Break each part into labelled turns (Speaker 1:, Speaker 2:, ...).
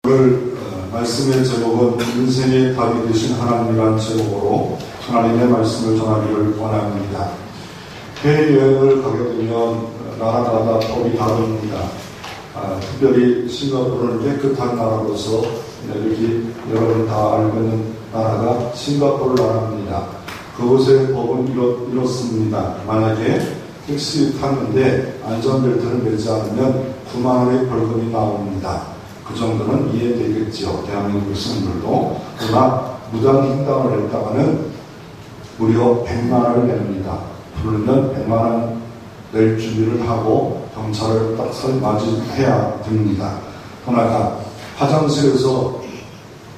Speaker 1: 오늘 말씀의 제목은 인생의 답이 되신 하나님이라는 제목으로 하나님의 말씀을 전하기를 원합니다. 해외여행을 가게 되면 나라마다 법이 다릅니다. 특별히 싱가포르는 깨끗한 나라로서 여기 여러분 다 알고 있는 나라가 싱가포르 나라입니다. 그곳의 법은 이렇습니다. 만약에 택시 탔는데 안전벨트를 매지 않으면 9만 원의 벌금이 나옵니다. 그 정도는 이해되겠죠. 대한민국 시민들도. 그러나 무단횡단을 했다가는 무려 100만 원을 냅니다. 부르면 100만 원 낼 준비를 하고 경찰을 딱 맞이해야 됩니다. 그러나 화장실에서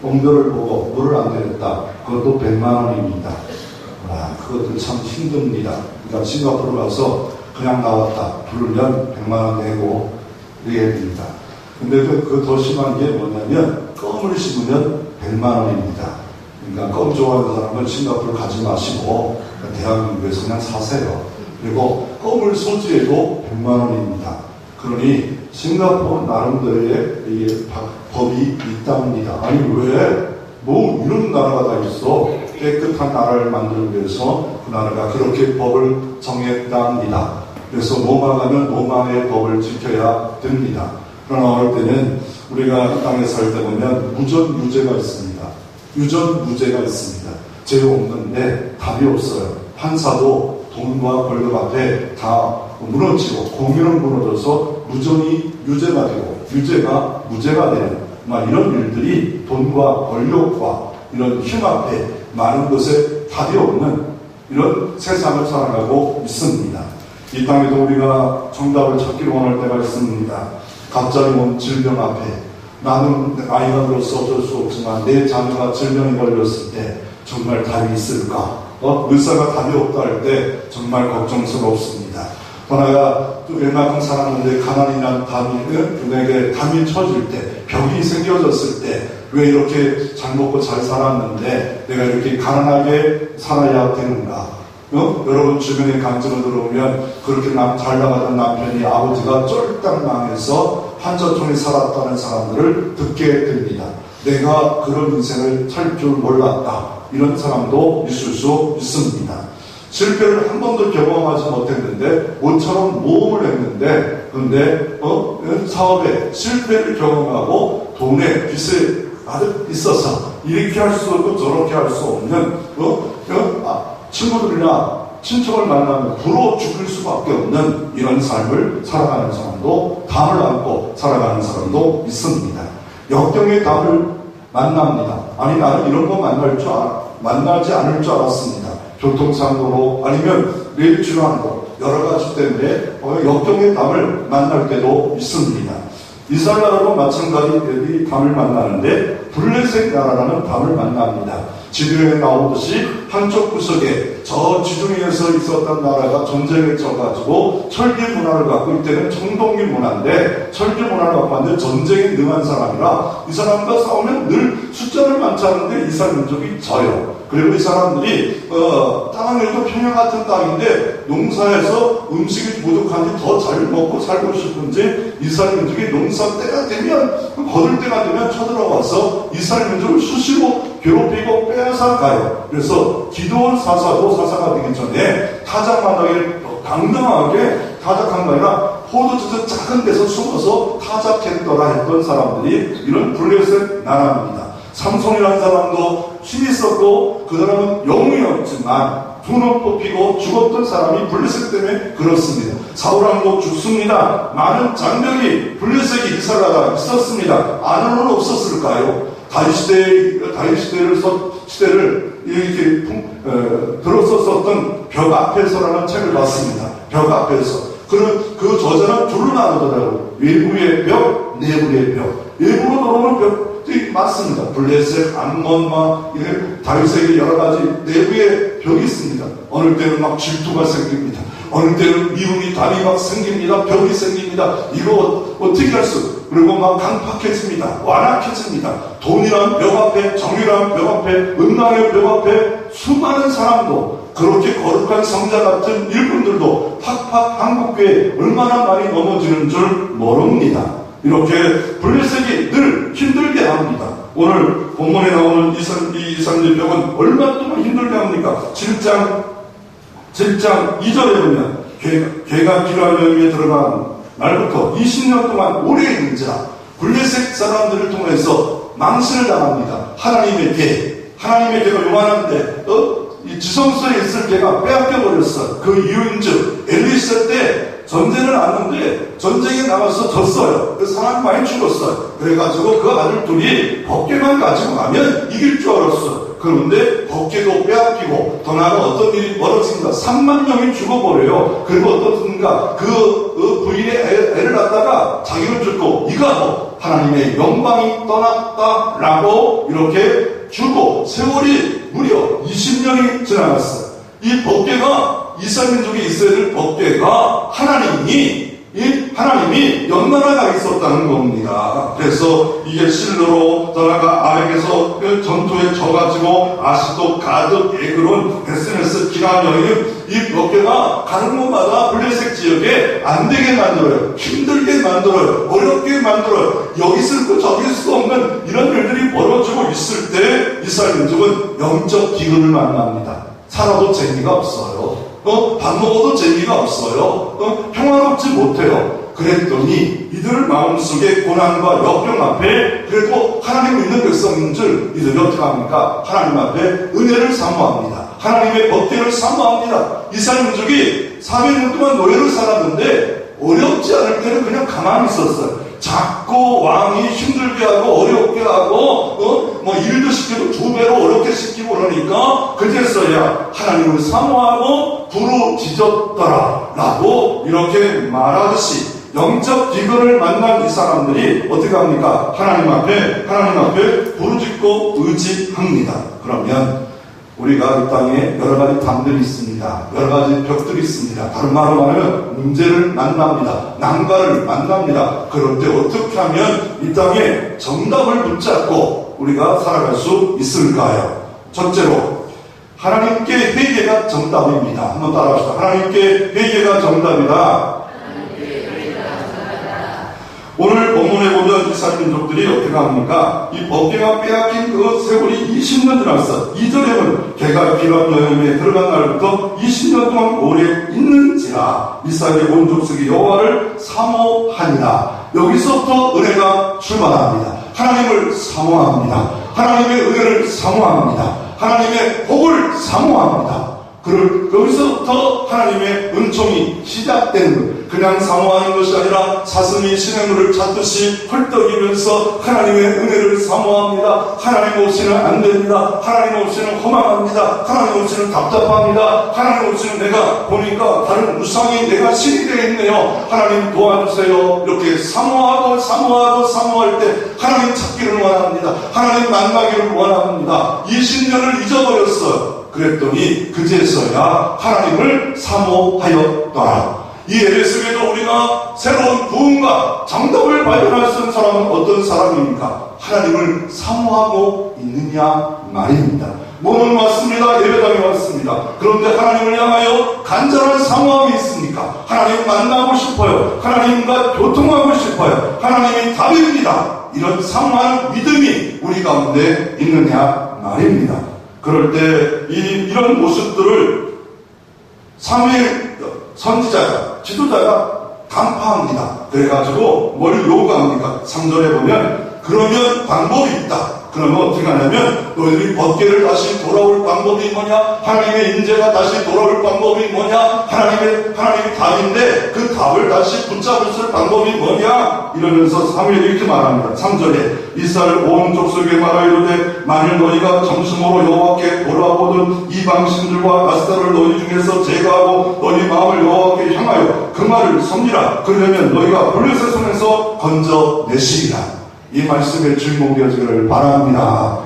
Speaker 1: 옹별을 보고 물을 안 내렸다. 그것도 100만 원입니다. 그것도 참 힘듭니다. 그러니까 싱가포르 가서 그냥 나왔다. 부르면 100만 원 내고 이래야 됩니다. 근데 그 더 심한 게 뭐냐면 껌을 씹으면 100만 원입니다. 그러니까 껌 좋아하는 사람은 싱가포르 가지 마시고 대한민국에서 그냥 사세요. 그리고 껌을 소지해도 100만 원입니다. 그러니 싱가포르 나름대로의 이게 법이 있답니다. 아니 왜 뭐 이런 나라가 다 있어? 깨끗한 나라를 만들기 위해서 그 나라가 그렇게 법을 정했답니다. 그래서 로마가면 로마의 법을 지켜야 됩니다. 그러나 어느 때는 우리가 이 땅에 살 때 보면 무전유죄가 있습니다. 유전무죄가 있습니다. 죄 없는데 답이 없어요. 판사도 돈과 권력 앞에 다 무너지고 공유는 무너져서 무전이 유죄가 되고 유죄가 무죄가 되는 이런 일들이 돈과 권력과 이런 힘 앞에 많은 것에 답이 없는 이런 세상을 살아가고 있습니다. 이 땅에도 우리가 정답을 찾기를 원할 때가 있습니다. 갑자기 온 질병 앞에 나는 아이가 들어서 어쩔 수 없지만 내 자녀가 질병에 걸렸을 때 정말 답이 있을까? 의사가 답이 없다 할 때 정말 걱정스럽습니다. 그러나 또 웬만큼 살았는데 가난이란 내게 담이 쳐질 때 병이 생겨졌을 때 왜 이렇게 잘 먹고 잘 살았는데 내가 이렇게 가난하게 살아야 되는가? 여러분 주변에 간증을 들어오면 그렇게 잘 나가던 남편이 아버지가 쫄딱 망해서 한저통에 살았다는 사람들을 듣게 됩니다. 내가 그런 인생을 살 줄 몰랐다. 이런 사람도 있을 수 있습니다. 실패를 한 번도 경험하지 못했는데 모처럼 모험을 했는데 그런데 사업에 실패를 경험하고 돈에 빚에 아주 있어서 이렇게 할 수 없고 저렇게 할 수 없는 친구들이나 친척을 만나면 부러워 죽을 수밖에 없는 이런 삶을 살아가는 사람도 담을 안고 살아가는 사람도 있습니다. 역경의 담을 만납니다. 아니 나는 이런 거 만나지 않을 줄 알았습니다. 교통사고로 아니면 뇌질환으로 여러 가지 때문에 역경의 담을 만날 때도 있습니다. 이스라엘 나라도 마찬가지 담을 만나는데 블레셋 나라라는 담을 만납니다. 지도에 나오듯이 한쪽 구석에 저 지중해에서 있었던 나라가 전쟁에 져가지고 철기 문화를 갖고 이때는 청동기 문화인데 철기 문화를 갖고 왔는데 전쟁에 능한 사람이라 이 사람과 싸우면 늘 숫자를 많지 않은데 이스라엘 민족이 져요. 그리고 이 사람들이 땅에도 평야 같은 땅인데 농사에서 음식이 부족한지 더 잘 먹고 살고 싶은지 이스라엘 민족이 농사 때가 되면 거둘 때가 되면 쳐들어와서 이스라엘 민족을 수시로 괴롭히고 빼앗아 가요. 그래서 기드온 사사가 되기 전에 타작마당에 당당하게 타작한 거 아니라 호두주도 작은 데서 숨어서 타작했더라 했던 사람들이 이런 블레셋 나라입니다. 삼손이라는 사람도 힘이 있었고 그 사람은 영웅이었지만 두눈 뽑히고 죽었던 사람이 블레셋 때문에 그렇습니다. 사울왕도 죽습니다. 많은 장벽이 블레셋이 이스라엘에 있었습니다. 안으로는 없었을까요? 다윗 시대를 이렇게 들었었던 벽 앞에서라는 책을 봤습니다. 벽 앞에서. 그 저자는 둘로 나누더라고요. 외부의 벽, 내부의 벽. 외부로 들어오는 벽이 맞습니다. 블레셋, 암몬, 다윗에게 여러 가지 내부의 벽이 있습니다. 어느 때는 막 질투가 생깁니다. 어느 때는 미움이 담이 막 생깁니다. 벽이 생깁니다. 이거 어떻게 할 수? 그리고 막 강팍해집니다. 완악해집니다. 돈이란 벽 앞에, 정의란 벽 앞에, 음란의 벽 앞에 수많은 사람도 그렇게 거룩한 성자 같은 일꾼들도 팍팍 한국교회에 얼마나 많이 넘어지는 줄 모릅니다. 이렇게 블레셋이 늘 힘들게 합니다. 오늘 본문에 나오는 이산질병은 얼마나 동안 힘들게 합니까? 7장 2절에 보면 괴가 필요한 여임에 들어간 날부터 20년 동안 오래 있는지라 블레셋 사람들을 통해서 망신을 당합니다. 하나님의 개가 요만한데 이 지성소에 있을 개가 빼앗겨버렸어. 그 이유인즉 엘리사 때 전쟁을 하는데 전쟁에 나가서 졌어요. 그 사람 많이 죽었어요. 그래가지고 그 아들 둘이 법궤만 가지고 가면 이길 줄 알았어요. 그런데 법궤도 빼앗기고 더 나아가 어떤 일이 벌어진가 3만 명이 죽어버려요. 그리고 어떻든가 그 부인의 애를 낳다가 자기는 죽고 이가 하나님의 영광이 떠났다라고 이렇게 주고 세월이 무려 20년이 지나갔어요. 이 법궤가 이스라엘 민족이 있어야 될 법궤가 하나님이 연나라 가 있었다는 겁니다. 그래서 이게 실로로 떠나가 아벡에서 그 전투에 져가지고 아시도 가득 에그론 SNS 기란 여인은 이 법궤가 가는 곳마다 블레셋 지역에 안 되게 만들어요. 힘들게 만들어요. 어렵게 만들어요. 여기 쓸 거 저기 쓸 수 없는 이런 일들이 벌어지고 있을 때 이스라엘 민족은 영적 기근을 만납니다. 살아도 재미가 없어요. 밥 먹어도 재미가 없어요. 평화롭지 못해요. 그랬더니 이들 마음속에 고난과 역경 앞에 그래도 하나님 믿는 백성인 줄 이들이 어떻게 합니까? 하나님 앞에 은혜를 사모합니다. 하나님의 법궤를 사모합니다. 이스라엘 민족이 400년 동안 노예를 살았는데 어렵지 않을 때는 그냥 가만히 있었어요. 자꾸 왕이 힘들게 하고 어렵게 하고 일도 시키고 2배로 어렵게 시키고 그러니까 그제서야 하나님을 사모하고 부르짖었더라 라고 이렇게 말하듯이 영적 기근을 만난 이 사람들이 어떻게 합니까? 하나님 앞에 부르짖고 의지합니다. 그러면 우리가 이 땅에 여러 가지 담들이 있습니다. 여러 가지 벽들이 있습니다. 다른 말로 말하면 문제를 만납니다. 난관을 만납니다. 그럴 때 어떻게 하면 이 땅에 정답을 붙잡고 우리가 살아갈 수 있을까요? 첫째로 하나님께 회개가 정답입니다. 한번 따라합시다. 하나님께 회개가 정답이다. 오늘 본문에 보면 이스라엘 민족들이 어떻게 합니까? 이 법궤가 빼앗긴 그 세월이 20년 지났어. 2절에는 개가 필요한 여임에 들어간 날부터 20년 동안 오래 있는지라 이스라엘의 온 족속이 여호와를 사모하니라. 여기서부터 은혜가 출발합니다. 하나님을 사모합니다. 하나님의 은혜를 사모합니다. 하나님의 복을 사모합니다. 여기서부터 하나님의 은총이 시작되는 거예요. 그냥 사모하는 것이 아니라 사슴이 시냇물을 찾듯이 헐떡이면서 하나님의 은혜를 사모합니다. 하나님 없이는 안 됩니다. 하나님 없이는 허망합니다. 하나님 없이는 답답합니다. 하나님 없이는 내가 보니까 다른 우상이 내가 신이 되어 있네요. 하나님 도와주세요. 이렇게 사모할 때 하나님 찾기를 원합니다. 하나님 만나기를 원합니다. 20년을 잊어버렸어요. 그랬더니 그제서야 하나님을 사모하였더라. 이 예배 속에도 우리가 새로운 부흥과 정답을 발견할 수 있는 사람은 어떤 사람입니까? 하나님을 사모하고 있느냐 말입니다. 몸은 왔습니다. 예배당에 왔습니다. 그런데 하나님을 향하여 간절한 사모함이 있습니까? 하나님 만나고 싶어요. 하나님과 교통하고 싶어요. 하나님이 답입니다. 이런 사모하는 믿음이 우리 가운데 있느냐 말입니다. 그럴 때 이런 모습들을 사무엘 선지자가 지도자가 간파합니다. 그래가지고 뭘 요구합니까? 3절에 보면 그러면 방법이 있다. 그러면 어떻게 하냐면 너희들이 법궤를 다시 돌아올 방법이 뭐냐? 하나님의 인재가 다시 돌아올 방법이 뭐냐? 하나님이 답인데 그 답을 다시 붙잡을 수 있는 방법이 뭐냐? 이러면서 사무엘이 이렇게 말합니다. 3절에 이스라엘 온 족속에 말하 이르되 만일 너희가 정심으로 여호와께 돌아오거든 이방 신들과 아스타를 너희 중에서 제거하고 너희 마음을 여호와께 향하여 그 말을 섬기라. 그러면 너희가 블레셋 손에서 건져내시리라. 이 말씀에 주인공되어지기를 바랍니다.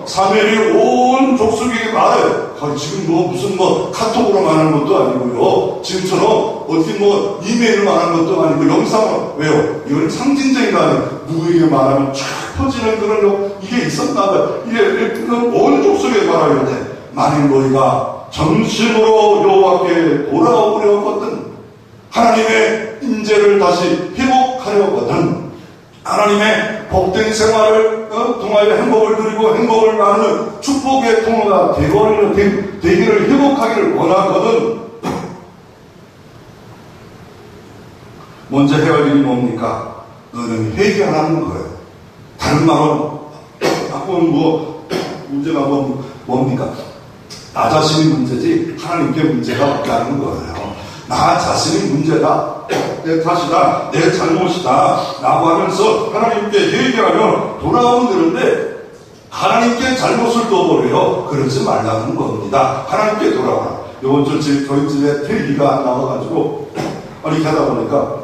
Speaker 1: 사무엘이 온 족속에게 말해요. 지금 무슨 카톡으로 말하는 것도 아니고요. 지금처럼 어떻게 이메일로 말하는 것도 아니고 영상으로. 왜요? 이건 상징적인 거 아니에요. 누구에게 말하면 쫙 퍼지는 그런 이게 있었나봐요. 이게 온 족속에게 말하려 돼. 만일 너희가 정심으로 여호와께 돌아오려거든 하나님의 인재를 다시 회복하려거든 하나님의 복된 생활을 통하여 행복을 누리고 행복을 나누는 축복의 통로가 되기를 회복하기를 원하거든 먼저 해야 할 일이 뭡니까? 너는 회개하라는 거예요. 다른 말은 문제가 뭡니까? 나 자신이 문제지 하나님께 문제가 없다는 거예요. 나 자신이 문제다. 내 탓이다. 내 잘못이다. 라고 하면서 하나님께 회개하며 돌아오면 되는데 하나님께 잘못을 떠버려요. 그러지 말라는 겁니다. 하나님께 돌아와라. 요번 주 저희 집에 텔레비가 안 나와가지고 이렇게 하다 보니까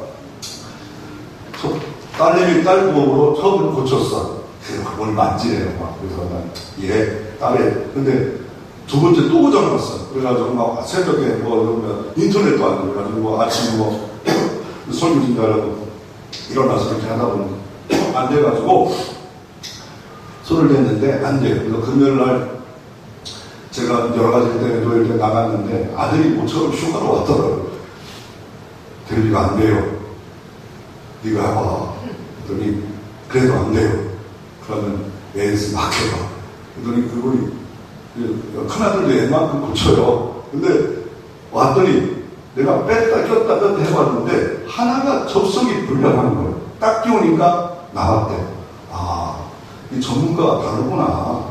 Speaker 1: 딸내미 딸 부엌으로 처음으로 고쳤어. 그래서 그걸 만지래요. 그래서 난 딸애. 근데 두 번째 또 고장났어. 그래가지고 막 새벽에 이러면 인터넷도 안 돼. 그래가지고 아침에 설교진다라고 일어나서 이렇게 하다 보니 안 돼가지고 손을 댔는데 안 돼요. 그래서 금요일날 제가 여러 가지 때문에 이렇게 나갔는데 아들이 모처럼 휴가로 왔더라고요. 텔레비가 안 돼요. 네가 해봐. 그랬더니 그래도 안 돼요. 그러면 AS 막혀봐. 그랬더니 그분이 큰아들도 웬만큼 고쳐요. 근데 왔더니 내가 뺐다 꼈다 해봤는데 하나가 접속이 불량한 거예요. 딱 끼우니까 나왔대. 이 전문가가 다르구나.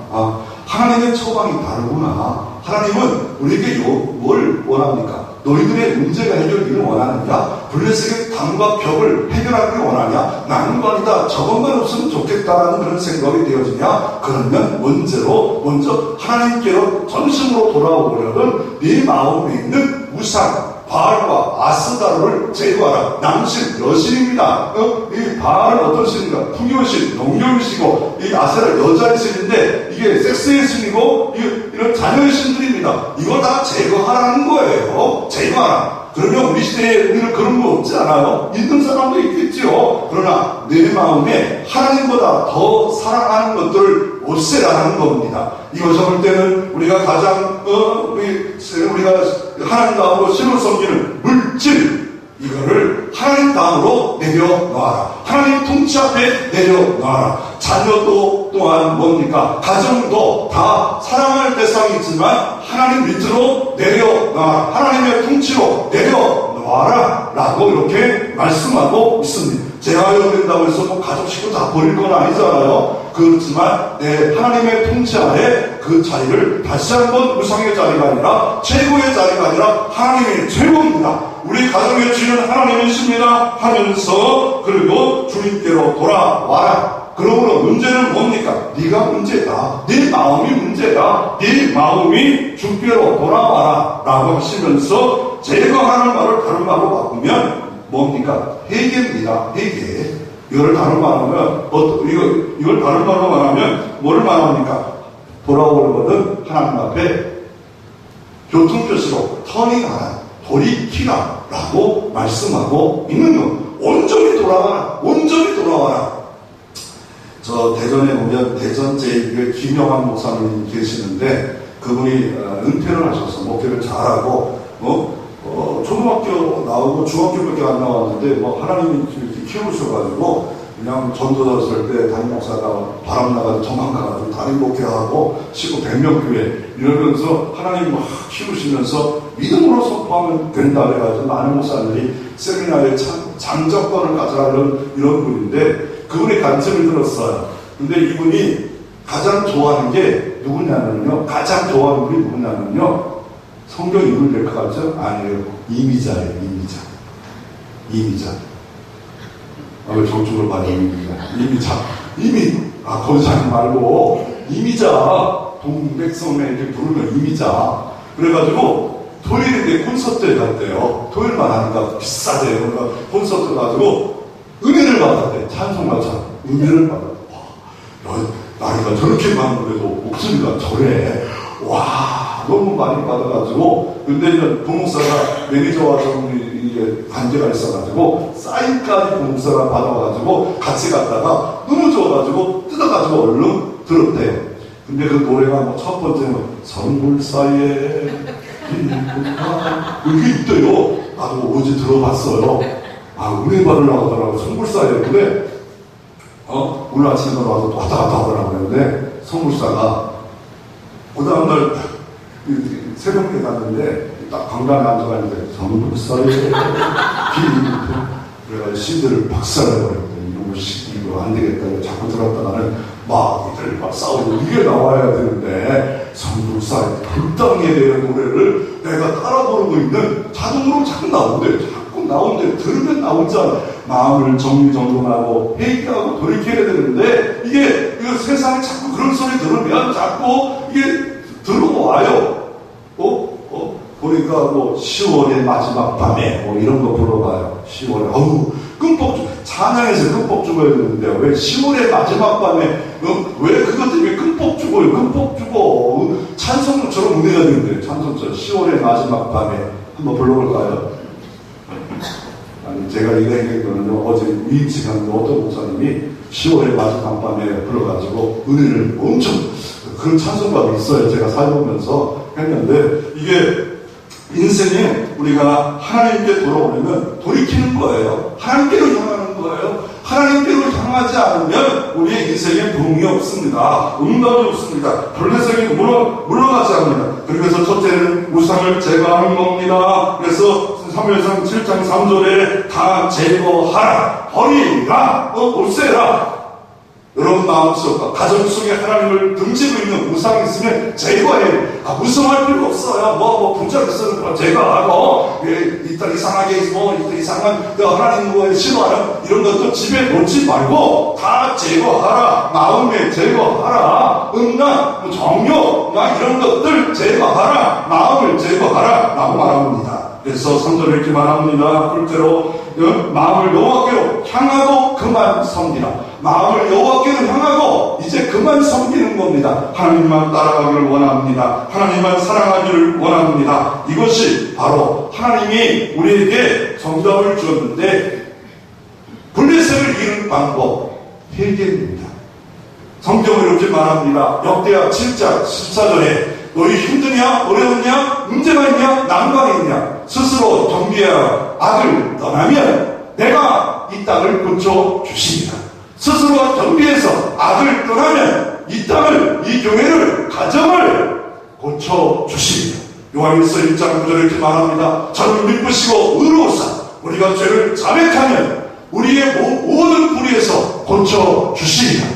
Speaker 1: 하나님의 처방이 다르구나. 하나님은 우리에게 뭘 원합니까? 너희들의 문제가 해결되기를 원하느냐? 블레셋의 담과 벽을 해결하기를 원하냐? 나는 아니다. 저것만 없으면 좋겠다라는 그런 생각이 되어지냐? 그러면 먼저 하나님께로 전심으로 돌아오려면 네 마음에 있는 우상, 바알과 아스다로를 제거하라. 남신, 여신입니다. 이 바알은 어떤 신인가? 풍요신, 농경이시고, 이 아세라 여자의 신인데, 이게 섹스의 신이고, 이런 자녀의 신들입니다. 이거 다 제거하라는 거예요. 제거하라. 그러면 우리 시대에 우리는 그런 거 없지 않아요? 있는 사람도 있겠지요. 그러나 내 마음에 하나님보다 더 사랑하는 것들을 없애라는 겁니다. 이것을 볼 때는 우리가 가장 우리가 하나님 다음으로 신을 섬기는 물질 이거를 하나님 다음으로 내려놔라. 하나님 통치 앞에 내려놔라. 자녀도 또한 뭡니까? 가정도 다 사랑할 대상이 있지만 하나님 밑으로 내려놔라. 하나님의 통치로 내려놔라 라고 이렇게 말씀하고 있습니다. 재활용된다고 해서 뭐 가족 식구 다 버릴 건 아니잖아요. 그렇지만 하나님의 통치 아래 그 자리를 다시 한번 우상의 자리가 아니라 최고의 자리가 아니라 하나님의 최고입니다. 우리 가정의 주인은 하나님이십니다 하면서 그리고 주님께로 돌아와라. 그러므로 문제는 뭡니까? 네가 문제다. 네 마음이 문제다. 네 마음이 주께로 돌아와라 라고 하시면서 제거하는 말을 다른 말로 바꾸면 뭡니까? 회개입니다. 회개. 이걸 다른 말로 말하면 이걸 다른 말로 말하면 뭐를 말합니까? 돌아오거든 하나님 앞에 교통표시로 터닝하라, 돌이키라 라고 말씀하고 있는 것. 온전히 돌아와라. 온전히 돌아와라. 저 대전에 보면 대전 제1교회 김영환 목사님 계시는데 그분이 은퇴를 하셔서 목회를 잘하고 초등학교 나오고 중학교밖에 안 나왔는데 하나님이 이렇게 키우셔가지고 그냥 전도사 쓸 때 담임 목사가 바람 나가서 도망가가지고 담임 목회하고 시고 100명 교회 이러면서 하나님 막 키우시면서 믿음으로 선포하면 된다 그래가지고 많은 목사들이 세미나에 장적권을 가져가려는 이런 분인데 그분의 간증을 들었어요. 근데 이분이 가장 좋아하는 게 누구냐면요. 가장 좋아하는 분이 누구냐면요. 성경 인물 될 것 같죠? 아니에요. 이미자예요. 이미자. 왜 저쪽으로 봐요? 이미자. 거기서 말고 이미자. 동백성에 이렇게 부르면 이미자. 그래가지고 토요일인데 콘서트에 갔대요. 토요일만 하니까 비싸대요. 그러니까 콘서트 가지고 은혜를 받았대. 찬송가처럼 은혜를 받았대. 와, 나이가 저렇게 많은데도 목소리가 저래. 와, 너무 많이 받아가지고. 근데 이제 부목사가 매니저와 좀 이게 관계가 있어가지고 사인까지 부목사가 받아가지고 같이 갔다가 너무 좋아가지고 뜯어가지고 얼른 들었대요. 근데 그 노래가 첫 번째는 선물 사이에 이게 있대요. 나도 어제 들어봤어요. 은혜 받으려고 하더라고. 선물 사이에. 근데 오늘 아침에 돌아와서 또 왔다 갔다 하더라고요. 근데 성물사가 그 다음날 새벽에 갔는데 딱 강단에 앉아가는데 성물사의 그래가지고 시들을 박살내버렸거든요. 이런 거 이거 안 되겠다. 자꾸 들었다가는 막 이들 막 싸우고 이게 나와야 되는데 성물사의 불당에 대한 노래를 내가 따라 부르고 있는 자동으로 자꾸 나오는데 들으면 나오잖아. 마음을 정리정돈하고 회개하고 돌이켜야 되는데 이거 세상에 자꾸 그런 소리 들으면 자꾸 이게 들어와요. 보니까 뭐 10월의 마지막 밤에 뭐 이런 거 불러봐요. 10월에 찬양에서 끔뻑 죽어야 되는데 왜 10월의 마지막 밤에 왜 그것 때문에 끔뻑 죽어 찬송처럼 은혜가 되는데 찬송처럼 10월의 마지막 밤에 한번 불러볼까요? 아니 제가 이거 얘기했거든요. 어제 위임시간 어떤 목사님이 10월의 마지막 밤에 불러가지고 은혜를 엄청 그런 찬송가가 있어요. 제가 살면서 했는데 이게 인생에 우리가 하나님께 돌아오려면 돌이키는 거예요. 하나님께로 향하는 거예요. 하나님께로 향하지 않으면 우리의 인생에 부흥이 없습니다. 응답이 없습니다. 블레셋이 물러가지 않습니다. 그래서 첫째는 우상을 제거하는 겁니다. 그래서 사무엘상 7장 3절에 다 제거하라, 버리라, 없애라. 여러분 마음속과 가정 속에 하나님을 등지고 있는 우상이 있으면 제거해. 무성할 필요 없어요. 분자를 쓰는 거 제거하고, 이 딸 이상하게 이따 이상한 하나님 싫어하는 이런 것도 집에 놓지 말고 다 제거하라. 마음에 제거하라. 음란, 정욕, 이런 것들 제거하라. 마음을 제거하라. 라고 말합니다. 그래서 3절에 이렇게 말합니다. 둘째로 마음을 여호와께로 향하고 그만 섬기라. 마음을 여호와께로 향하고 이제 그만 섬기는 겁니다. 하나님만 따라가기를 원합니다. 하나님만 사랑하기를 원합니다. 이것이 바로 하나님이 우리에게 정답을 주었는데 블레셋을 이룬 방법 회개입니다. 성경은 이렇게 말합니다. 역대하 7장 14절에 너희 힘드냐 어려웠냐 문제가 있냐 난관이 있냐 스스로 경계하여 악을 떠나면 내가 이 땅을 고쳐주십니다. 스스로 경계해서 악을 떠나면 이 땅을, 이 교회를, 가정을 고쳐주십니다. 요한일서 1장 9절에 이렇게 말합니다. 저를 믿으시고 의로우사 우리가 죄를 자백하면 우리의 모든 불의에서 고쳐주십니다.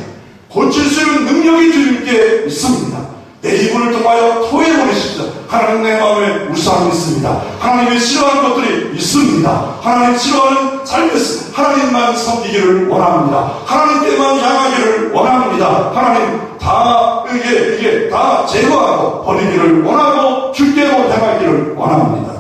Speaker 1: 고칠 수 있는 능력이 주님께 있습니다. 내 이분을 통하여 토해버리십시오. 하나님 내 마음에 우상이 있습니다. 하나님이 싫어하는 것들이 있습니다. 하나님 싫어하는 삶이 있습니다. 하나님만 섬기기를 원합니다. 하나님께만 향하기를 원합니다. 하나님 이게 다 제거하고 버리기를 원하고 주께로 향하기를 원합니다.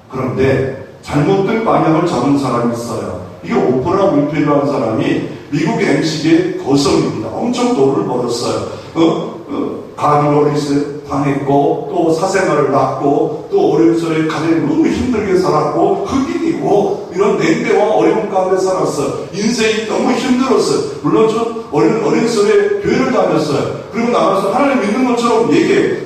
Speaker 1: 그런데 잘못된 방향을 잡은 사람이 있어요. 이게 오프라 윈프리라는 사람이 미국 MC의 거성입니다. 엄청 돈을 벌었어요. 가을로리스 당했고 또 사생활을 낳고 또 어려운 시절에 가정이 너무 힘들게 살았고 흑인이고 이런 냉대와 어려움 가운데 살았어요. 인생이 너무 힘들었어요. 물론 저 어린 시절에 교회를 다녔어요. 그리고 나가서 하나님 믿는 것처럼 얘기해.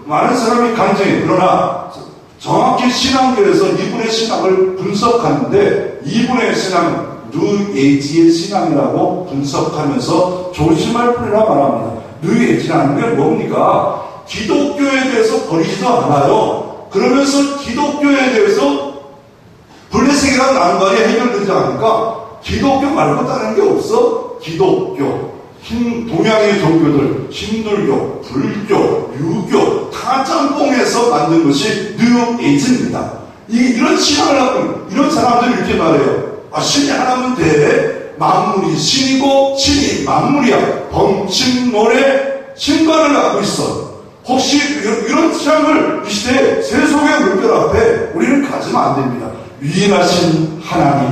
Speaker 1: 많은 사람이 간증해. 그러나 정확히 신앙교에서 이분의 신앙을 분석하는데 이분의 신앙은 뉴에이지의 신앙이라고 분석하면서 조심할 뿐이라 말합니다. 뉴에이지라는 게 뭡니까? 기독교에 대해서 버리지도 않아요. 그러면서 기독교에 대해서 블레셋이라는 난관이 해결되지 않으니까 기독교 말고 다른 게 없어. 기독교, 동양의 종교들, 힌두교, 불교, 유교 다 짬뽕해서 만든 것이 뉴에이지입니다. 이런 신앙을 갖고 이런 사람들이 이렇게 말해요. 신이 하나면 돼. 만물이 신이고 신이 만물이야. 범신론의 신관을 갖고 있어. 혹시 이런 신앙을 이 시대에 세속의 물결 앞에 우리는 가지면 안 됩니다. 위인하신 하나님,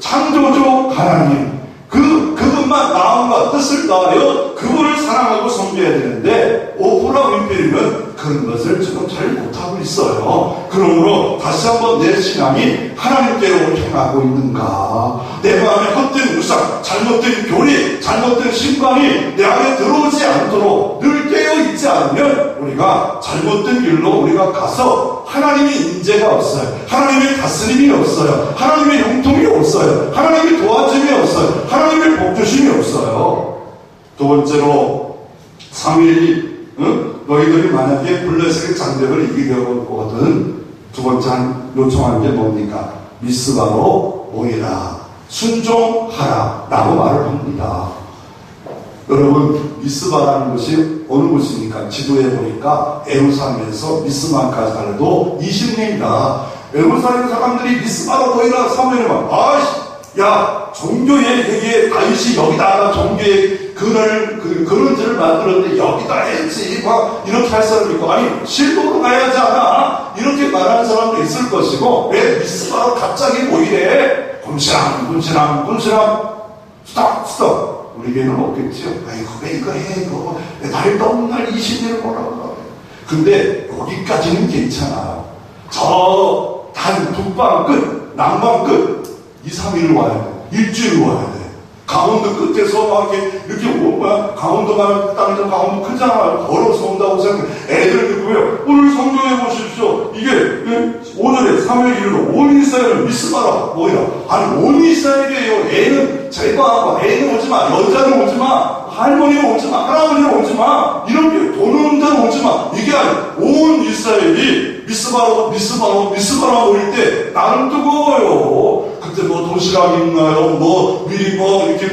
Speaker 1: 창조주 하나님, 그분만 마음과 뜻을 다하여 그분을 사랑하고 섬겨야 되는데 오프라 윈프리는 그런 것을 지금 잘 못하고 있어요. 그러므로 다시 한번 내 신앙이 하나님께로 향하고 있는가? 내 마음에 헛된 우상, 잘못된 교리, 잘못된 신관이 내 안에 들어오지 않도록 늘 깨어있지 않으면 우리가 잘못된 길로 우리가 가서 하나님의 인재가 없어요. 하나님의 다스림이 없어요. 하나님의 형통이 없어요. 하나님의 도와줌이 없어요. 하나님의 복주심이 없어요. 두 번째로 사무엘이 너희들이 만약에 블레셋의 장벽을 이기려거든 두 번째 요청한 게 뭡니까? 미스바로 모이라, 순종하라 라고 말을 합니다. 여러분, 미스바라는 것이 어느 곳입니까? 지도에 보니까 에루살렘에서 미스바까지 가려도 20리입니다. 에루살렘 사람들이 미스바로 모이라 사무엘이 막 야, 종교의 얘기에 다윗이 여기다가 종교의 그런지를 만들었는데 여기다 했지 막 이렇게 할 사람이 있고, 아니 실도로 가야지 않아 이렇게 말하는 사람도 있을 것이고, 왜 미스바로 갑자기 모이래? 곰시람 스톱. 우리에게는 없겠지요. 아이고, 왜 이거 해, 이거. 날도 없는 날 20일을 뭐라고. 근데 여기까지는 괜찮아. 저 단 북방 끝, 남방 끝, 2, 3일 와야 돼. 일주일 와야 돼. 강원도 끝에서 막 이렇게 오면, 강원도 가면 땅에서 강원도 크잖아. 걸어서 온다고 생각해. 애들 듣고요. 오늘 성경에 보십시오. 이게, 5절에 3일 1일로 온 이스라엘을 미스바라 모이라. 아니, 온 이스라엘이에요. 애는 제거하고, 애는 오지 마. 여자는 오지 마. 할머니는 오지 마. 할아버지는 오지 마. 이렇게 돈 없는 데는 오지 마. 이게 아니라 온 이스라엘이 미스바라 모일 때 나는 뜨거워요. 그때 뭐 도시락 있나요? 미리 이렇게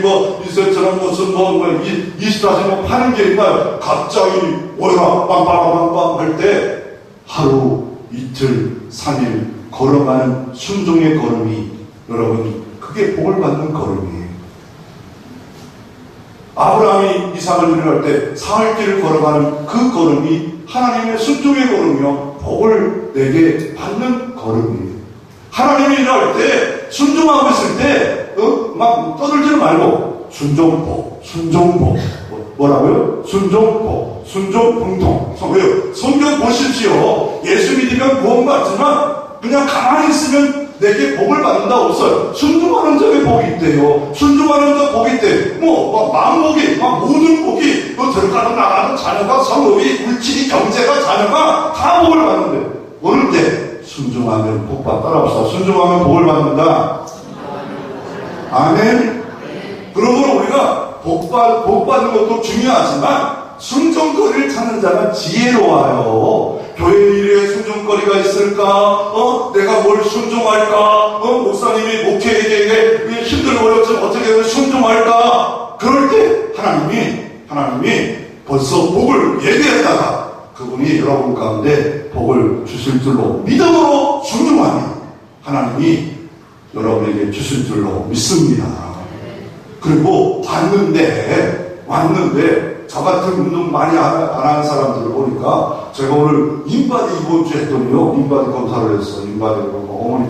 Speaker 1: 이셋처럼 무슨 20다시 파는 게 있나요? 갑자기 오라 빵빵빵빵 할 때 하루, 이틀, 3일 걸어가는 순종의 걸음이, 여러분, 그게 복을 받는 걸음이에요. 아브라함이 이삭을 데려갈 때 사흘길을 걸어가는 그 걸음이 하나님의 순종의 걸음이요, 복을 내게 받는 걸음이에요. 하나님이 일할 때, 순종하고 있을 때, 막 떠들지 말고, 순종복. 뭐라고요? 순종풍통. 왜요? 성경 보십시오. 예수 믿으면 구원받지만, 그냥 가만히 있으면 내게 복을 받는다 없어요. 순종하는 자의 복이 있대요. 순종하는 자 복이 있대. 마음복이, 모든 복이, 들어가도 나가도 자녀가, 성업이, 물질이, 경제가, 자녀가 다 복을 받는데, 어느 때? 순종하면 복 받, 따라합시다. 순종하면 복을 받는다. 아멘. 그러므로 우리가 복 받는 것도 중요하지만, 순종거리를 찾는 자는 지혜로워요. 교회 일에 순종거리가 있을까? 내가 뭘 순종할까? 목사님이 목회에게 힘들고 어렵지만 어떻게 하면 순종할까? 그럴 때 하나님이 벌써 복을 예비했다가 그분이 여러분 가운데 복을 주실 줄로 믿음으로 순종하니 하나님이 여러분에게 주실 줄로 믿습니다. 그리고 왔는데 저 같은 운동 많이 안 하는 사람들을 보니까, 제가 오늘 인바디 이번 주에 했더니요, 인바디 검사를 했어요. 인바디, 어머니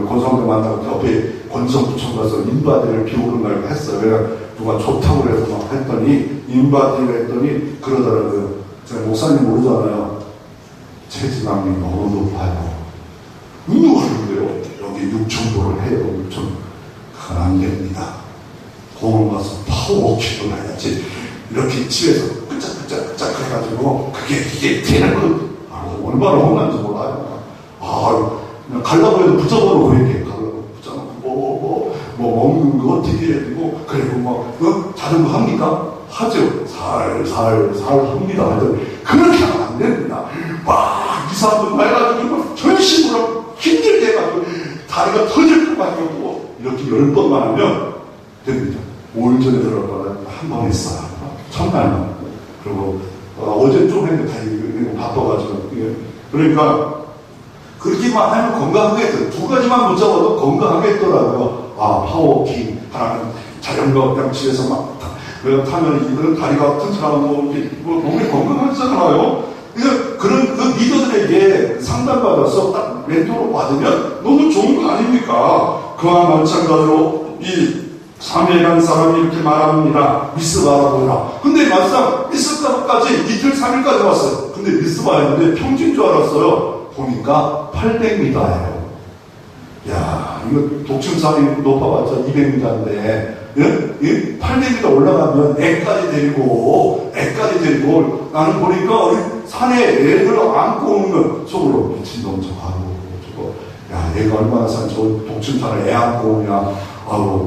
Speaker 1: 권성대 만나고 옆에 권성구청 가서 인바디를 비오는 날 했어요. 왜냐, 누가 좋다고 그래서 막 했더니, 인바디를 했더니, 그러더라고요. 제가 목사님 모르잖아요. 체지방이 너무 높아요. 운동하는데요, 여기 6,000보를 해요. 6,000. 그건 안 됩니다. 공원 가서 파워워킹을 해야지. 이렇게 집에서 끄짝끄짝 해가지고 그게 되는 거 얼마나 혼난지 몰라요. 그냥 가려고 해도 붙잡아놓고 이렇게 가려고 붙잡아놓고 먹는 거 어떻게 해야 되고, 그리고 자전거 합니까? 하죠. 살살 합니다. 그렇게 하면 안 됩니다. 2, 3분 해가지고 전신으로 힘들게 해가지고 다리가 터질 것 같고, 이렇게 10번만 하면 됩니다. 5일 전에 들어갈 거는 한 번 했어요. 첫날만. 그리고 어제 좀 했는데 바빠가지고. 그러니까 그렇게만 하면 건강하겠더라고요. 2가지만 붙잡아도 건강하겠더라고요. 파워워킹 하나는 자전거 그냥 집에서 막 타면 이거는 다리가 튼튼하고 몸이 건강하잖아요. 그런 그 리더들에게 상담받아서 딱 멘토로 받으면 너무 좋은 거 아닙니까? 그와 마찬가지로 이 3일 간 사람이 이렇게 말합니다. 미스바라고라. 근데 막상 미스바까지 이틀 3일까지 왔어요. 근데 미스바였는데 평지인 줄 알았어요. 보니까 800m예요. 야, 이거 독침산이 높아봤자 200m인데, 800m 올라가면 애까지 데리고 나는 보니까 우리 산에 애를 안고 오는 속으로 미친놈 저거 야, 애가 얼마나 저 독침산을 애 안고 오냐.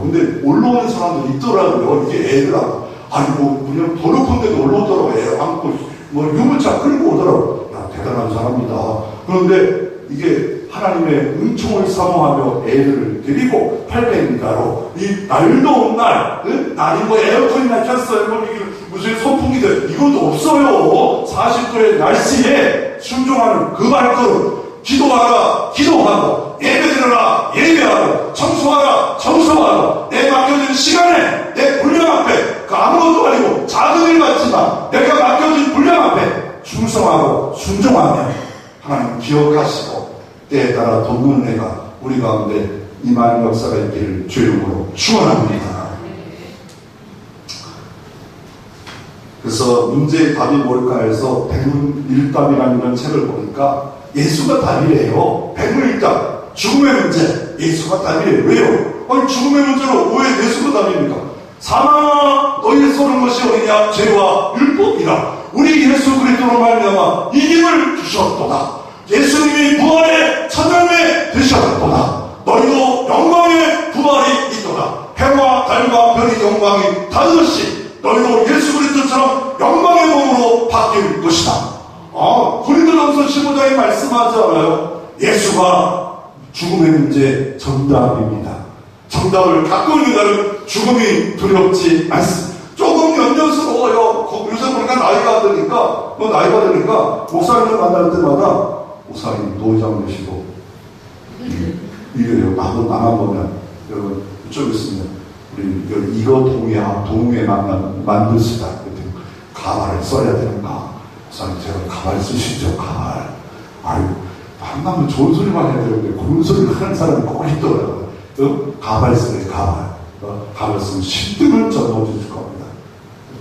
Speaker 1: 근데 올라오는 사람들이 있더라고요. 이게 애들하고. 그냥 더 높은 데도 올라오더라고. 애 안고, 유모차 끌고 오더라고. 야, 대단한 사람이다. 그런데 이게 하나님의 은총을 사모하며 애를 데리고 800m로 이 날 더운 날, 날이 에어컨이나 켰어요. 무슨 선풍기들, 이것도 없어요. 40도의 날씨에 순종하는 그 발걸음. 기도하라, 기도하고, 예배드려라, 예배하고, 청소하라, 청소하고, 내 맡겨진 시간에, 내 분량 앞에, 아무것도 아니고, 작은 일 같지만, 내가 맡겨진 분량 앞에, 충성하고, 순종하며, 하나님 기억하시고, 때에 따라 돕는 은혜가 우리 가운데 임하는 역사가 있기를 주의 이름으로 축원합니다. 그래서 문제의 답이 뭘까 해서 백문일답이라는 이런 책을 보니까 예수가 답이래요. 백문일답, 죽음의 문제, 예수가 답이래요. 왜요? 죽음의 문제로 왜 예수가 답입니까? 사망아 너희의 쏘는 것이 어디냐? 죄와 율법이라. 우리 예수 그리스도로 말미암아 이김을 주셨도다. 예수님이 부활의 첫날에 되셨도다. 너희도 영광의 부활이 있도다. 해와 달과 별의 영광이 다르듯이 너희도 예수 그리스도처럼 영광의 몸으로 바뀔 것이다. 고린도전서 15장에 말씀하지 않아요? 예수가 죽음의 문제 정답입니다. 정답을 갖고 있는 자는 죽음이 두렵지 않습니다. 조금 연연스러워요. 요새 보니까 나이가 드니까 목사님을 만날 때마다 목사님 노회장 되시고 이래요. 나만 보면 여러분 이쪽에 있으면 우리 이거 동해 만드시다. 가발을 써야 되는가? 목사님 제가 가발 쓰시죠. 가발. 만나면 좋은 소리만 해야 되는데 그런 소리를 하는 사람이 꼭 있더라고요. 가발 쓰네. 가발 쓰면 10등을 저 넣어주실 겁니다.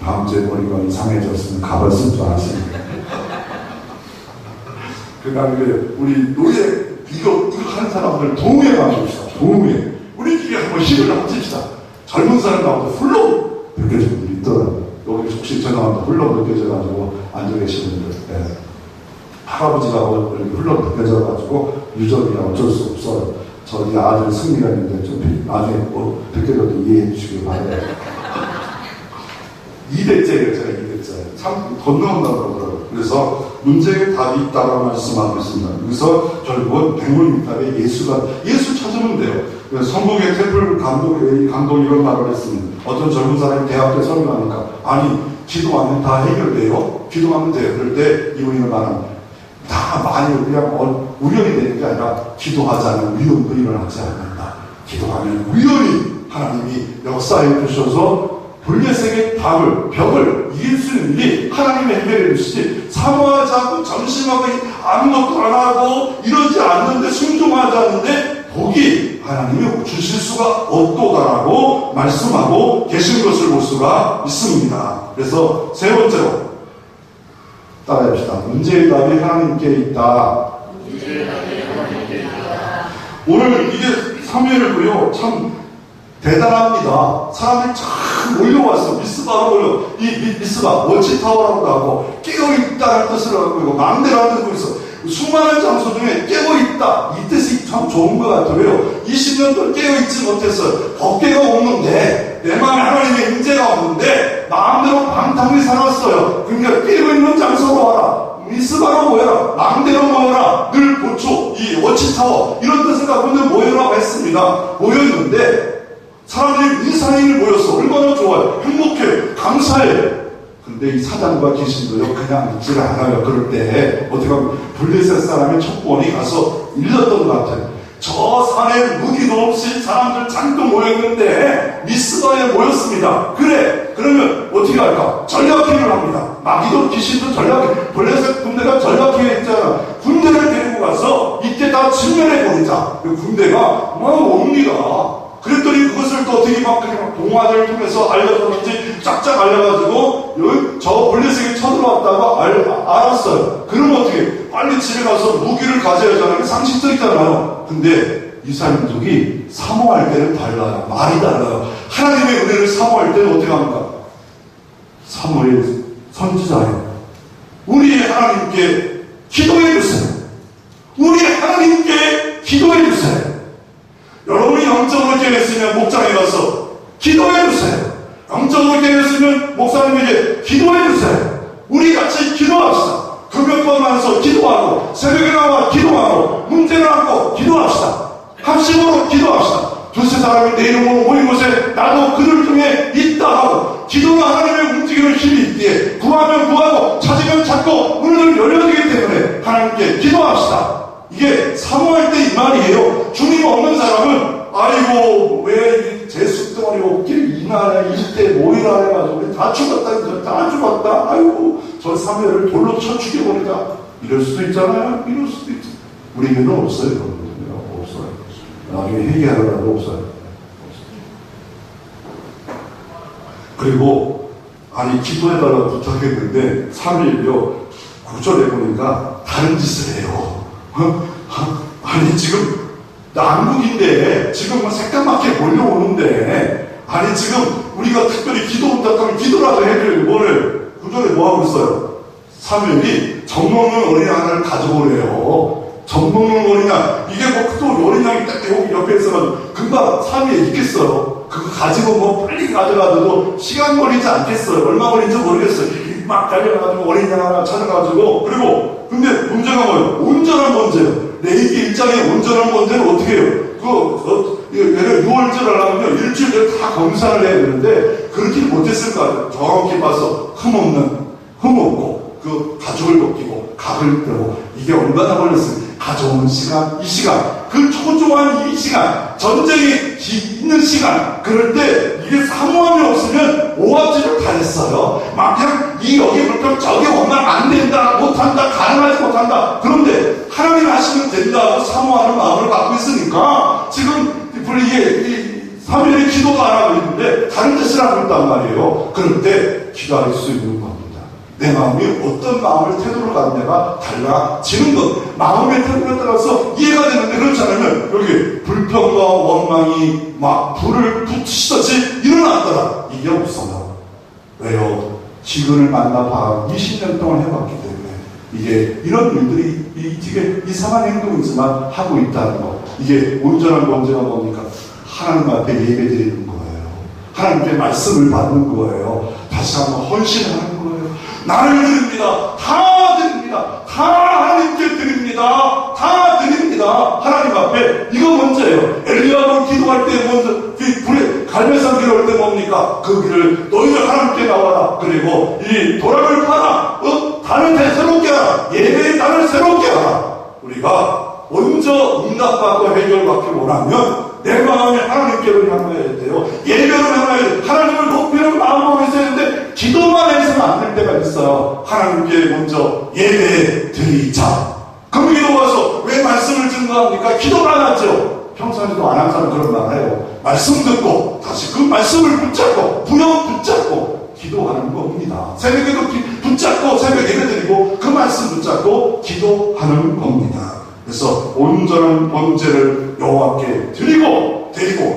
Speaker 1: 다음 주에 머리가 이상해졌으면 가발 쓸 줄 아십니까? 그러니까 우리 노예 이거 하는 사람들 동호회 만듭시다. 동호회. 우리끼리 한번 힘을 합칩시다. 젊은 사람 나와도 훌렁 느껴지는 분들이 있더라고요. 여기 혹시 전화한테 훌렁 느껴져가지고 앉아 계시는 분들, 할아버지가 훌렁 느껴져가지고 유전이야 어쩔 수 없어요. 저희 아들 승리가 있는데 좀 나중에 느껴져도 이해해 주시기 바랍니다. 2대째예요. 제가 2대째. 참 건너온다고 그러더라고요. 그래서 문제의 답이 있다고 말씀하고 있습니다. 그래서 결국은 백문일답에 예수 찾으면 돼요. 성북의 태플 감독이 이런 말을 했습니다. 어떤 젊은 사람이 대학 때 설교하니까 기도하면 다 해결돼요? 기도하면 돼요. 그럴 때 이분이 말합니다. 다 많이 그냥 우연히 되는 게 아니라 기도하자는 위험도 일어나지 않는다. 기도하면 우연히 하나님이 역사해 주셔서 블레셋의 벽을 이길 수 있는 일이 하나님의 해결해 주시지, 사모하지 않고 점심하고 아무것도 안 하고 이러지 않는데, 순종하지 않는데 복이 하나님이 주실 수가 없도다라고 말씀하고 계신 것을 볼 수가 있습니다. 그래서 세 번째로 따라합시다. 문제의 답이 하나님께 있다. 오늘 이게 사무엘을요 참 대단합니다. 사람들이 참 몰려왔어. 미스바로 몰려. 이 미스바, 워치타워라고 하고, 깨어있다는 뜻을 갖고 있고, 망대라는 뜻을 있어. 수많은 장소 중에 깨어있다. 이 뜻이 참 좋은 것 같아요. 20년 동안 깨어있지 못했어요. 법계가 없는데, 내 마음에 하나님의 임재가 없는데, 마음대로 방탕히 살았어요. 그러니까 깨어있는 장소로 와라. 미스바로 모여라. 망대로 모여라. 늘 보초, 이 워치타워, 이런 뜻을 갖고 있는 모여라고 했습니다. 모였는데, 사람들이 인사인을 모였어. 얼마나 좋아요. 행복해. 감사해. 근데 이 사장과 귀신도요 그냥 있지를 않아요. 그럴 때 어떻게 하면 블레셋 사람의 첩보원이 가서 일렀던 것 같아요. 저 산에 무기도 없이 사람들 잔뜩 모였는데 미스바에 모였습니다. 그래. 그러면 어떻게 할까? 전략회의를 합니다. 마귀도 귀신도 전략회. 블레셋 군대가 전략회의 했잖아. 군대를 데리고 가서 이때 다 진멸해버리자. 군대가 막 옵니다. 그랬더니 그것을 또 어떻게 막 동화를 통해서 알려줬는지 쫙쫙 알려가지고 여기 저 블레셋이 쳐들어왔다고 알았어요. 그러면 어떻게 빨리 집에 가서 무기를 가져야 하잖아요. 상식적이잖아요. 근데 이사님들이 사모할 때는 달라요. 말이 달라요. 하나님의 은혜를 사모할 때는 어떻게 합니까? 사모의 선지자예요. 우리 하나님께 기도해 주세요. 우리 하나님께 기도해 주세요. 여러분이 영적으로 깨어있으면 목장에 가서 기도해 주세요. 영적으로 깨어있으면 목사님에게 기도해 주세요. 우리 같이 기도합시다. 금요일 만나서 기도하고 새벽에 나와 기도하고 문제를 안고 기도합시다. 합심으로 기도합시다. 두세 사람이 내 이름으로 모인 곳에 나도 그들 중에 있다 하고 기도는 하나님의 움직이는 힘이 있기에 구하면 구하고 찾으면 찾고 문을 열려지기 때문에 하나님께 기도합시다. 이게 사모할 때 이 말이에요. 주님 없는 사람은 아이고 왜 제 쑥덩어리 없길 이나라 이때 모이라 해가지고 다 죽었다 아이고 저 사회를 돌로 쳐 죽여버리자 이럴 수도 있잖아요. 이럴 수도 있죠. 우리에게는 없어요. 없어요. 나중에 회개하려고 없어요. 그리고 아니 기도해달라고 부탁했는데 3일요 9절에 보니까 다른 짓을 해요. 아니 지금 남국인데 지금 뭐 새까맣게 몰려오는데 아니 지금 우리가 특별히 기도 부탁하면 기도라도 해줘요. 뭐를 9절에 뭐하고 있어요? 사무엘이 젖 먹는 어린 양을 가져오래요. 젖 먹는 어린 양 이게 뭐 또 어린 양이 딱 여기 옆에 있어가지고 금방 사무엘에 있겠어요. 그거 가지고 뭐 빨리 가져가도 시간 걸리지 않겠어요. 얼마 걸리는지 모르겠어요. 막 달려가지고 어린 양 하나 찾아가지고 그리고 근데 문제가 뭐예요? 온전한 번제예요. 레위기 1장에 온전한 번제는 어떻게 해요? 예를 6월절 하려면요 일주일 내에 다 검사를 해야 되는데 그렇게 못했을 거 아니에요. 정확히 봐서 흠 없고 그 가죽을 벗기고 각을 떼고 이게 얼마나 걸렸어요? 가져오는 시간, 이 시간, 그 초조한 이 시간, 전쟁이 있는 시간, 그럴 때 이게 사모함이 없으면 오합지졸 다 했어요. 막 그냥 여기 불평 저기 오면 안 된다, 못한다, 가능하지 못한다. 그런데 하나님 하시면 된다고 사모하는 마음을 갖고 있으니까 지금 이게 3일에 기도도 안 하고 있는데 다른 짓을 하고 있단 말이에요. 그럴 때 기도할 수 있는 겁니다. 내 마음이 어떤 마음을 태도로 갖느냐가 달라지는 것. 마음의 태도에 따라서 이해가 되는데 그렇지 않으면 여기 불평과 원망이 막 불을 붙이듯이 일어났더라. 이게 없어요. 왜요? 지근을 만나봐 20년 동안 해봤기 때문에 이게 이런 일들이 되게 이상한 행동이지만 하고 있다는 거. 이게 온전한 번제가 뭡니까? 하나님 앞에 예배드리는 거예요. 하나님께 말씀을 받는 거예요. 다시 한번 헌신하는 거예요. 나를 드립니다. 다 드립니다. 다 하나님께 드립니다. 다 드립니다. 하나님 앞에 이거 문제예요. 엘리야가 기도할 때 먼저 불에 갈매산 기도할 때 뭡니까? 그 길을 너희들 하나님께 나와라. 그리고 이 도랑을 파라. 단을 새롭게 하라. 예배의 단을 새롭게 하라. 우리가 먼저 응답받고 해결받기 원하면 내 마음이 하나님께로 향해야 돼요. 예배로 향해야 돼요. 하나님을 높이는 마음으로 있어야 되는데 기도만 해서는 안 될 때가 있어요. 하나님께 먼저 예배 드리자. 그럼 기도 와서 왜 말씀을 증거합니까? 기도를 안 하죠. 평소에도 안 한 사람 그런 말 해요. 말씀 듣고 다시 그 말씀을 붙잡고 부여 붙잡고 기도하는 겁니다. 새벽에도 붙잡고 새벽 예배 드리고 그 말씀 붙잡고 기도하는 겁니다. 그래서 온전한 번제를 여호와께 드리고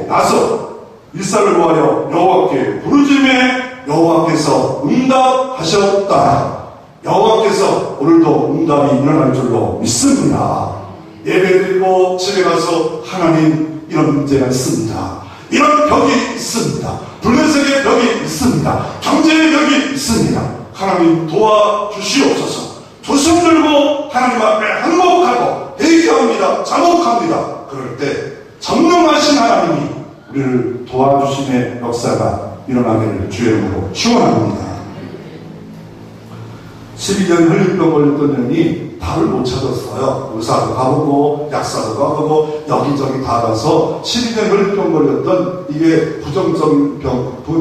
Speaker 1: 나서 일사를 구하여 여호와께 부르짖음에 여호와께서 응답하셨다. 여호와께서 오늘도 응답이 일어날 줄로 믿습니다. 예배드리고 집에 가서 하나님 이런 문제가 있습니다. 이런 벽이 있습니다. 불면색의 벽이 있습니다. 경제의 벽이 있습니다. 하나님 도와주시옵소서. 두 손 들고 하나님 앞에 항목하고 회개합니다. 자복합니다. 그럴 때 전능하신 하나님이 우리를 도와주심의 역사가 일어나기를 주의 이름으로 축원합니다. 12년 혈류병 걸렸던 년이 답을 못 찾았어요. 의사도 가보고 약사도 가보고 여기저기 다 가서 12년 혈류병 걸렸던 이게 부정적인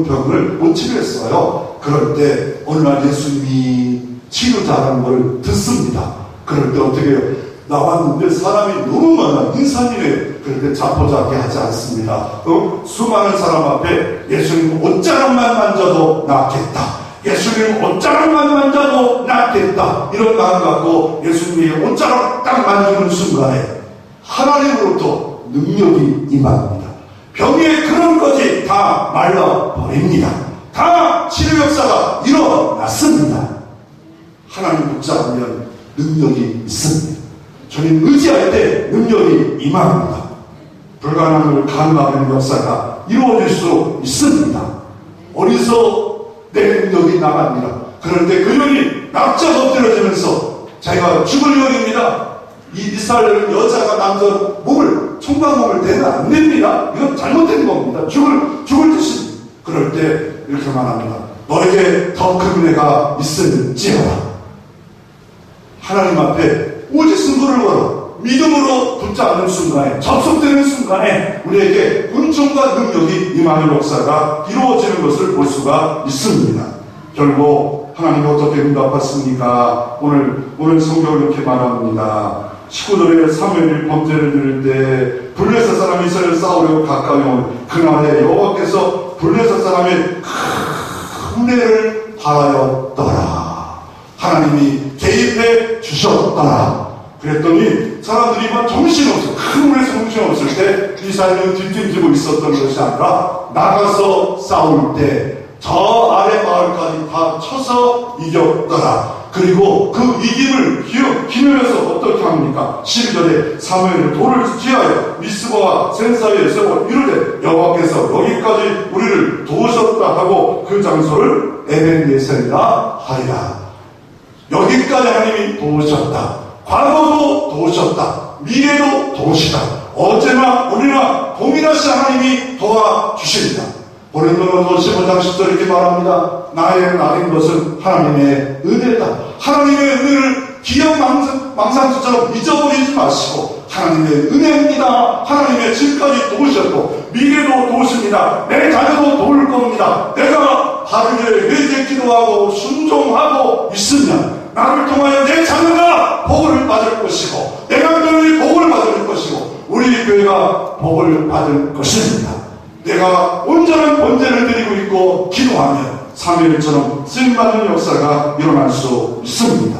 Speaker 1: 병을 못 치료했어요. 그럴 때 어느 날 예수님이 치료자라는 걸 듣습니다. 그럴 때 어떻게 해요? 나왔는데 사람이 너무 많아. 인산이래요. 그럴 때 자포자기 하지 않습니다. 수많은 사람 앞에 예수님 옷자락만 만져도 낫겠다. 예수님 옷자락만 만져도 낫겠다. 이런 마음 갖고 예수님이 옷자락 딱 만지는 순간에 하나님으로부터 능력이 임합니다. 병의 그런 것이 다 말라버립니다. 다 치료 역사가 일어났습니다. 하나님 붙잡으면 능력이 있습니다. 저는 의지할 때 능력이 임합니다. 불가능을 가능하는 역사가 이루어질 수 있습니다. 어디서 내 능력이 나갑니다. 그런데 그 년이 납작 엎드려지면서 자기가 죽을 년입니다. 이 이스라엘은 여자가 남자 몸을 총각몸을 대면 안 됩니다. 이건 잘못된 겁니다. 죽을 뜻입니다. 그럴 때 이렇게 말합니다. 너에게 더 큰 은혜가 있을지어다. 하나님 앞에 오직 승부를 걸어 믿음으로 붙잡는 순간에, 접속되는 순간에 우리에게 은총과 능력이 임하는 역사가 이루어지는 것을 볼 수가 있습니다. 결국 하나님이 어떻게 응답하십니까? 오늘 성경을 이렇게 말합니다. 19절에 사무엘이 범죄를 들을 때 블레셋 사람이 이스라엘 싸우려고 가까이 온 그날에 여호와께서 블레셋 사람의 큰 은혜를 바라였더라. 하나님이 개입해 주셨더라. 그랬더니 사람들이 막 정신없어, 큰 물에서 정신없을 때 이스라엘은 뒷짐지고 있었던 것이 아니라 나가서 싸울 때 저 아래 마을까지 다 쳐서 이겼더라. 그리고 그 이김을 기념해서 어떻게 합니까? 12절에 사무엘은 돌을 취하여 미스바와 센사이에 세워 이르되 여호와께서 여기까지 우리를 도우셨다 하고 그 장소를 에벤예셀이라 하리라. 여기까지 하나님이 도우셨다. 과거도 도우셨다. 미래도 도우시다. 어제나 오늘이나 동일하신 하나님이 도와주십니다. 고린도전서 15장 10절 이렇게 말합니다. 나의 나인 것은 하나님의 은혜다. 하나님의 은혜를 기억 망상처럼 잊어버리지 마시고 하나님의 은혜입니다. 하나님의 지금까지 도우셨고 미래도 도우십니다. 내 자녀도 도울 겁니다. 내가 바르게 회개 기도하고 순종하고 있으면 나를 통하여 내 자녀가 복을 받을 것이고 내 가정이 복을 받을 것이고 우리 교회가 복을 받을 것입니다. 내가 온전한 번제를 드리고 있고 기도하면 사무엘처럼 쓰임받는 역사가 일어날 수 있습니다.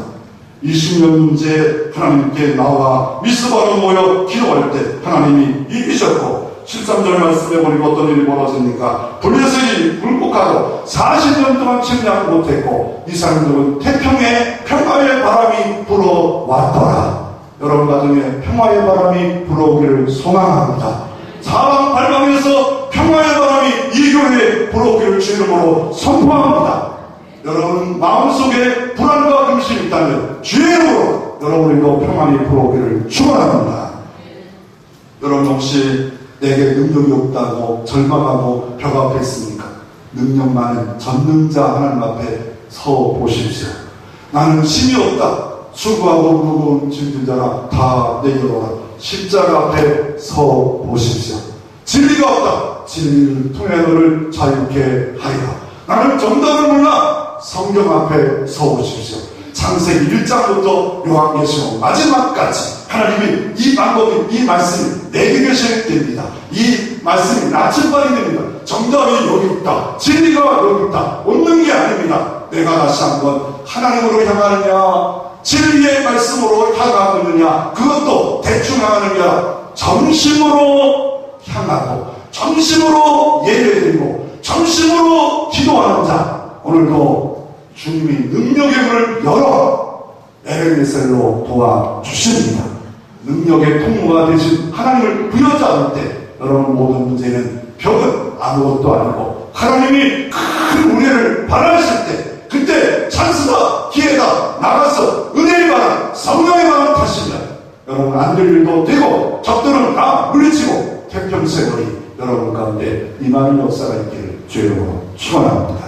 Speaker 1: 20년째 하나님께 나와 미스바로 모여 기도할 때 하나님이 이기셨고 13절 말씀해 보니까 어떤 일이 벌어집니까? 블레셋이 굴복하고 40년 동안 침략을 못했고 이 사람들은 태평에 평화의 바람이 불어왔더라. 여러분 가정에 평화의 바람이 불어오기를 소망합니다. 사방팔방에서 평화의 바람이 이 교회에 불어오기를 주 이름으로 선포합니다. 여러분 마음속에 불안과 근심이 있다면 주의 이름으로 여러분에게도 평안이 불어오기를 축원합니다. 여러분 혹시 내게 능력이 없다고 절망하고 벽 앞에 있습니까? 능력 많은 전능자 하나님 앞에 서 보십시오. 나는 힘이 없다. 수고하고 무거운 짐진 자라 다 내게로라. 십자가 앞에 서 보십시오. 진리가 없다. 진리를 통해 너를 자유케 하리라. 나는 정답을 몰라. 성경 앞에 서 보십시오. 창세기 1장부터 요한계시록 마지막까지 하나님이 이 방법이, 이 말씀이 내게 계셔야 됩니다. 이 말씀이 나침반이 됩니다. 정답이 여기 있다. 진리가 여기 있다. 없는 게 아닙니다. 내가 다시 한번 하나님으로 향하느냐 진리의 말씀으로 향하고 있느냐 그것도 대충 향하느냐 정심으로 향하고 정심으로 예배드리고 정심으로 기도하는 자 오늘도 주님이 능력의 문을 열어 에베네셀로 도와주십니다. 능력의 통로가 되신 하나님을 부여잡을 때 여러분 모든 문제는 벽은 아무것도 아니고 하나님이 큰 은혜를 바라실 때 그때 찬스다 기회다 나가서 은혜의 바람 성령의 바람 타시면 여러분 안 될 일도 되고 적들은 다 물리치고 태평세월이 여러분 가운데 임하는 역사가 있기를 주의 이름으로 축원합니다.